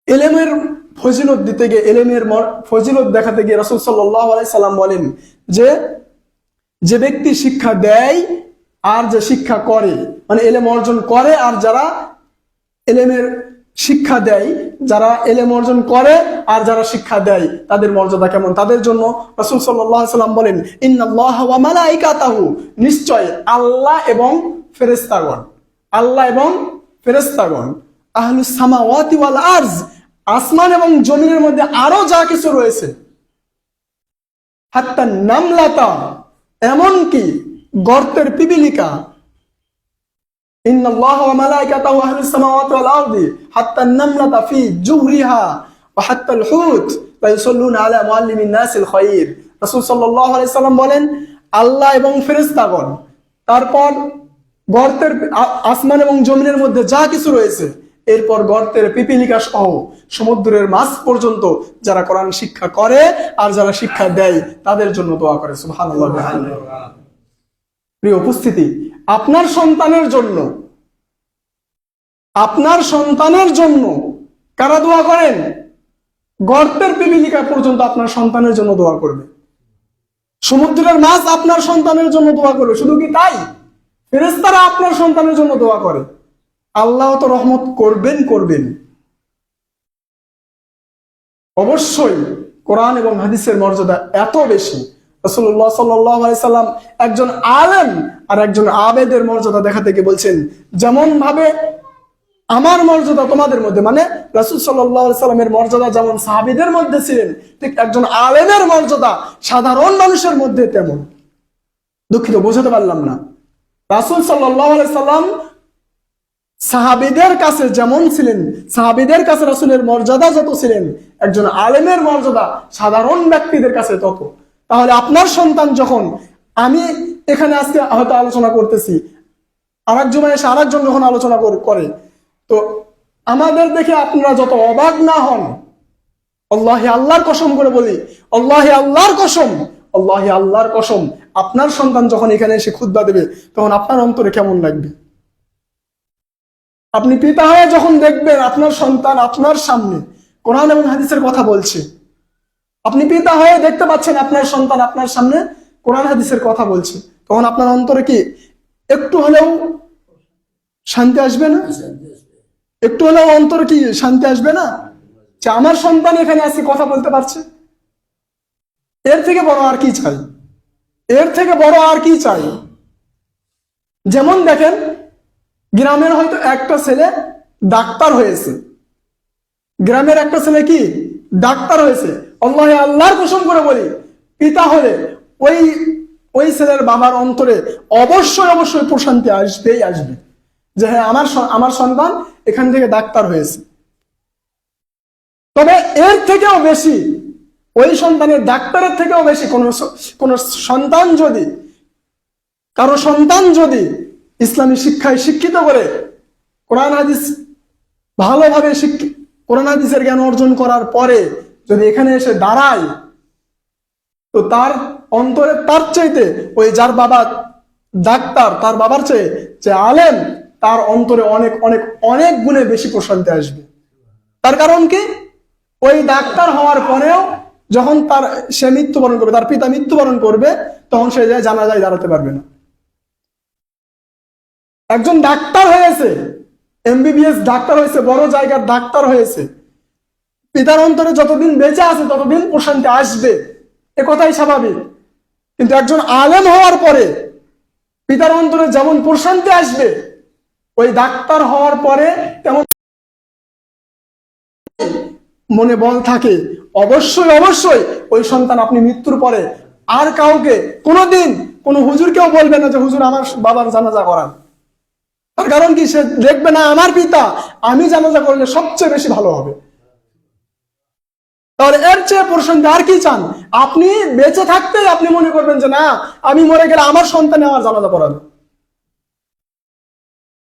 এলেমের ফজিলত দিতে গিয়ে, এলেমের ফজিলত দেখাতে গিয়ে রাসূল সাল্লাল্লাহু আলাইহি সাল্লাম বলেন যে ব্যক্তি শিক্ষা দেয় আর যে শিক্ষা করে, মানে এলেম অর্জন করে আর যারা এলেমের শিক্ষা দেয়, যারা এলেম অর্জন করে আর যারা শিক্ষা দেয়, তাদের মর্যাদা কেমন। তাদের জন্য রাসূল সাল্লাল্লাহু আলাইহি সাল্লাম বলেন, ইন্নাল্লাহা ওয়া মালাইকাতাহু, নিশ্চয় আল্লাহ এবং ফেরেশতাগণ, আহলুস সামাওয়াতি ওয়াল আরজ, আসমান এবং জমিনের মধ্যে আরো যা কিছু রয়েছে, হাত্তা নামলাতা, এমনকি গর্তের পিপিলিকা, ইন্নাল্লাহা ওয়া মালাইকাতাহু আহলুস সামাওয়াতি ওয়াল আরদি হাত্তা নামলাতা ফি জুহরিহা ওয়া হাত্তাল হুত লা ইউসাল্লুনা আলা মুআল্লিমিন নাসিল খায়র। রাসূল সাল্লাল্লাহু আলাইহি সাল্লাম বলেন, আল্লাহ এবং ফেরেশতাগণ, তারপর গর্তের, আসমান এবং জমিনের মধ্যে যা কিছু রয়েছে, এরপর গর্তের পিপিলিকা সহ সমুদ্রের মাছ পর্যন্ত যারা কোরআন শিক্ষা করে আর যারা শিক্ষা দেয় তাদের জন্য দোয়া করে। সুবহানাল্লাহ। প্রিয় উপস্থিতি, আপনার সন্তানের জন্য কারা দোয়া করেন? গর্তের পিপিলিকা পর্যন্ত আপনার সন্তানের জন্য দোয়া করবে, সমুদ্রের মাছ আপনার সন্তানের জন্য দোয়া করবে। শুধু কি তাই, ফেরেশতারা আপনার সন্তানের জন্য দোয়া করে। আল্লাহ তো রহমত করবেন। অবশ্যই কোরআন এবং হাদিসের মর্যাদা এত বেশি। রাসূলুল্লাহ সাল্লাল্লাহু আলাইহি সাল্লাম একজন আলেম আর একজন আবেদের মর্যাদা দেখাতে গিয়ে বলছেন, যেমন ভাবে আমার মর্যাদা তোমাদের মধ্যে, মানে রাসূল সাল্লাল্লাহু আলাইহি সাল্লামের মর্যাদা যেমন সাহাবীদের মধ্যে ছিলেন, ঠিক একজন আলেমের মর্যাদা সাধারণ মানুষের মধ্যে তেমন। দুঃখিত, বোঝাতে পারলাম না। রাসূল সাল্লাল্লাহু আলাইহি সাল্লাম সাহাবীদের কাছে যেমন ছিলেন, সাহাবীদের কাছে রাসূলের মর্যাদা যত ছিলেন, একজন আলেমের মর্যাদা সাধারণ ব্যক্তিদের কাছে তত। তাহলে আপনার সন্তান যখন, আমি এখানে আজকে হয়তো আলোচনা করতেছি, আরেকজন এসে আরেকজন যখন আলোচনা করে, তো আমাদের দেখে আপনারা যত অবাক না হন, আল্লাহি আল্লাহর কসম করে বলি, আল্লাহি আল্লাহর কসম, আপনার সন্তান যখন এখানে এসে খুতবা দেবে তখন আপনার অন্তরে কেমন লাগবে? আপনি পিতা হয়ে যখন দেখবেন আপনার সন্তান আপনার সামনে কোরআন এবং হাদিসের কথা বলছে, আপনি পিতা হয়ে দেখতে পাচ্ছেন আপনার সন্তান আপনার সামনে কোরআন হাদিসের কথা বলছে, তখন আপনার অন্তরে কি একটু হলেও শান্তি আসবে না? একটু হলেও অন্তরে কি শান্তি আসবে না? যে আমার সন্তান এখানে আজকে কথা বলতে পারছে, এর থেকে বড় আর কি চাই? এর থেকে বড় আর কি চাই? যেমন দেখেন, গ্রামের হয়তো একটা ছেলে ডাক্তার হয়েছে, গ্রামের একটা ছেলে কি ডাক্তার হয়েছে, আল্লাহর কসম করে বলি, পিতা হলে ওই ওই ছেলের বাবার অন্তরে অবশ্যই অবশ্যই প্রশান্তি আসবেই আসবে, যে হ্যাঁ আমার সন্তান এখান থেকে ডাক্তার হয়েছে। তবে এর থেকেও বেশি, ওই সন্তানের ডাক্তারের থেকেও বেশি কোন সন্তান যদি, কারো সন্তান যদি ইসলামী শিক্ষায় শিক্ষিত করে, কোরআন হাদিস ভালোভাবে কোরআন হাদিসের জ্ঞান অর্জন করার পরে যদি এখানে এসে দাঁড়ায়, তো তার অন্তরে তার চাইতে ওই যার বাবা ডাক্তার, তার বাবার চেয়ে যে আলেম, তার অন্তরে অনেক অনেক অনেক গুণে বেশি প্রশান্তি আসবে। তার কারণ কি? ওই ডাক্তার হওয়ার পরেও যখন সে মৃত্যুবরণ করবে, তার পিতা মৃত্যুবরণ করবে, তখন সে জানাজায় দাঁড়াতে পারবে না। একজন ডাক্তার হয়েছে, এমবিবিএস ডাক্তার হয়েছে, বড় জায়গার ডাক্তার হয়েছে, পিতার অন্তরে যতদিন বেঁচে আছে ততদিন প্রশান্তি আসবে, এ কথাই স্বাভাবিক। কিন্তু একজন আলেম হওয়ার পরে পিতার অন্তরে যেমন প্রশান্তি আসবে, ওই ডাক্তার হওয়ার পরে তেমন মনে বল থাকে, অবশ্যই অবশ্যই ওই সন্তান আপনি মৃত্যুর পরে আর কাউকে কোনোদিন কোনো হুজুরকেও বলবে না যে হুজুর আমার বাবার জানাজা করান। তার কারণ কি? সে দেখবে না আমার পিতা আমি জানাজা করলে সবচেয়ে বেশি ভালো হবে। তাহলে এর চেয়ে প্রশান্তি আর কি চান? আপনি বেঁচে থাকতেই আপনি মনে করবেন যে না, আমি মরে গেলে আমার সন্তানে আমার জানাজা পড়াবে।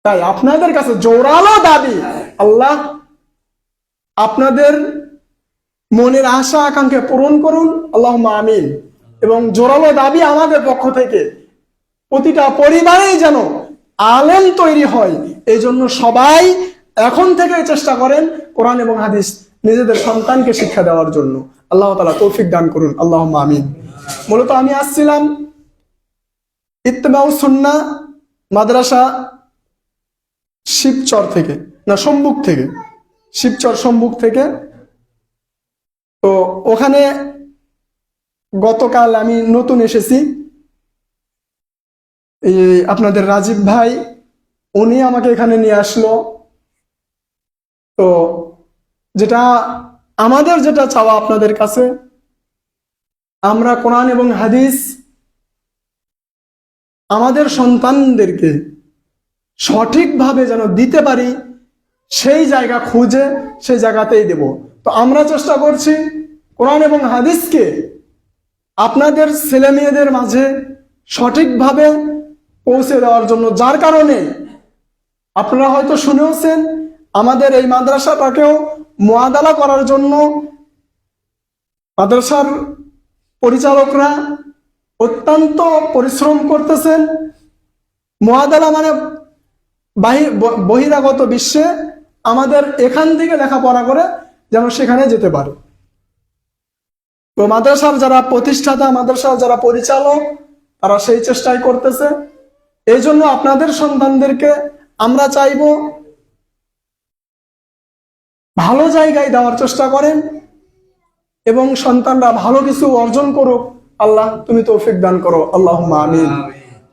তাই আপনাদের কাছে জোরালো দাবি, আল্লাহ আপনাদের মনের আশা আকাঙ্ক্ষা পূরণ করুন, আল্লাহুম্মা আমিন। এবং জোরালো দাবি আমাদের পক্ষ থেকে, প্রতিটা পরিবারেই যেন আলেম তৈরি হয়, এই জন্য সবাই এখন থেকে চেষ্টা করেন কোরআন এবং হাদিস নিজেদের সন্তানকে শিক্ষা দেওয়ার জন্য। আল্লাহ তাআলা তৌফিক দান করুন, আল্লাহুম্মা আমিন। মূলত আমি আসছিলাম ইত্তেবাউস সুন্নাহ মাদ্রাসা শিবচর থেকে, না সম্মুখ থেকে, শিবচর সম্মুখ থেকে। তো ওখানে গতকাল আমি নতুন এসেছি, এই আপনাদের রাজীব ভাই উনি আমাকে এখানে নিয়ে আসলো। তো যেটা চাওয়া আপনাদের কাছে, আমরা কোরআন এবং হাদিস আমাদের সন্তানদেরকে সঠিকভাবে যেন দিতে পারি, সেই জায়গা খুঁজে সেই জায়গাতেই দেব। তো আমরা চেষ্টা করছি কোরআন এবং হাদিসকে আপনাদের ছেলে মেয়েদের মাঝে সঠিকভাবে পৌঁছে দেওয়ার জন্য, যার কারণে আপনারা হয়তো শুনেওছেন আমাদের এই মাদ্রাসাটাকেও মুআদালা করার জন্য মাদ্রাসার পরিচালকরা অত্যন্ত পরিশ্রম করতেছেন। মুআদালা মানে বহিরাগত বিশ্বে আমাদের এখান থেকে লেখাপড়া করে যেন সেখানে যেতে পারে। তো মাদ্রাসার যারা প্রতিষ্ঠাতা, মাদ্রাসার যারা পরিচালক, তারা সেই চেষ্টাই করতেছে। এই জন্য আপনাদের সন্তানদেরকে আমরা চাইব ভালো জায়গায় দেওয়ার চেষ্টা করেন এবং সন্তানরা ভালো কিছু অর্জন করুক। আল্লাহ তুমি তৌফিক দান করো, আল্লাহুম্মা আমিন।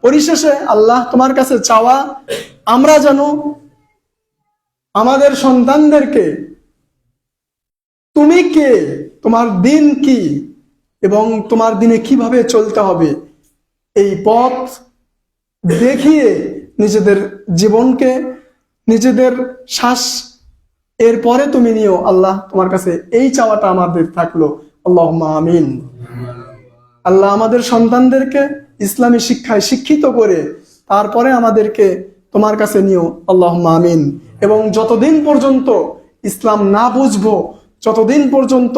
পরিশেষে আল্লাহ তোমার কাছে চাওয়া, আমরা যেন আমাদের সন্তানদেরকে তুমি কে, তোমার দিন কি এবং তোমার দিনে কিভাবে চলতে হবে, এই পথ দেখিয়ে নিজেদের জীবনকে, নিজেদের শ্বাস এরপরে তুমি নিও। আল্লাহ তোমার কাছে এই চাওয়াটা আমাদের থাকলো, আল্লাহুম্মা আমিন। আল্লাহ আমাদের সন্তানদেরকে ইসলামী শিক্ষায় শিক্ষিত করে তারপরে আমাদেরকে তোমার কাছে নিও, আল্লাহুম্মা আমিন। এবং যতদিন পর্যন্ত ইসলাম না বুঝবো, যতদিন পর্যন্ত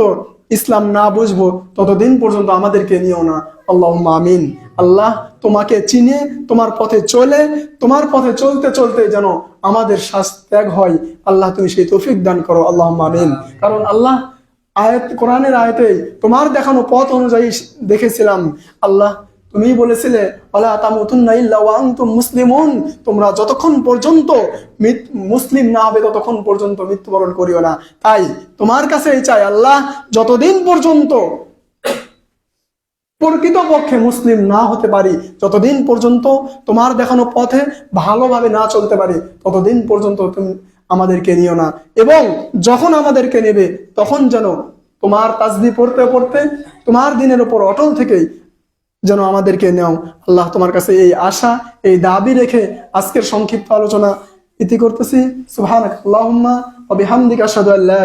ইসলাম না বুঝবো, ততদিন পর্যন্ত আমাদেরকে নিও না, আল্লাহুম্মা আমিন। আল্লাহ তোমাকে চিনে তোমার পথে চলে, তোমার পথে চলতে চলতে যেন আমাদের শ্বাস ত্যাগ হয়, আল্লাহ তুমি সেই তৌফিক দান করো, আল্লাহুম্মা আমিন। কারণ আল্লাহ কোরআনের আয়াতে তোমার দেখানো পথ অনুযায়ী দেখেছিলাম, আল্লাহ তুমিই বলেছিলে ওয়ালা তামুতুন্না ইল্লা ওয়া আনতুম মুসলিমুন, তোমরা যতক্ষণ পর্যন্ত মুসলিম না হবে ততক্ষণ পর্যন্ত মৃত্যুবরণ করিও না। তাই তোমার কাছেই চাই আল্লাহ, যতদিন পর্যন্ত প্রকৃতপক্ষে মুসলিম না হতে পারি, যতদিন পর্যন্ত তোমার দেখানো পথে ভালোভাবে না চলতে পারি, ততদিন পর্যন্ত তুমি আমাদেরকে নিও না। এবং যখন আমাদেরকে নেবে তখন যেন তোমার তাসবিহ পড়তে পড়তে তোমার দিনের উপর অটল থেকেই যেন আমাদেরকে নেও। আল্লাহ, তোমার কাছে এই আশা, এই দাবি রেখে আজকের সংক্ষিপ্ত আলোচনা ইতি করতেছি। সুবহানাকাল্লাহুম্মা ওয়া বিহামদিকা আশহাদু আল্লা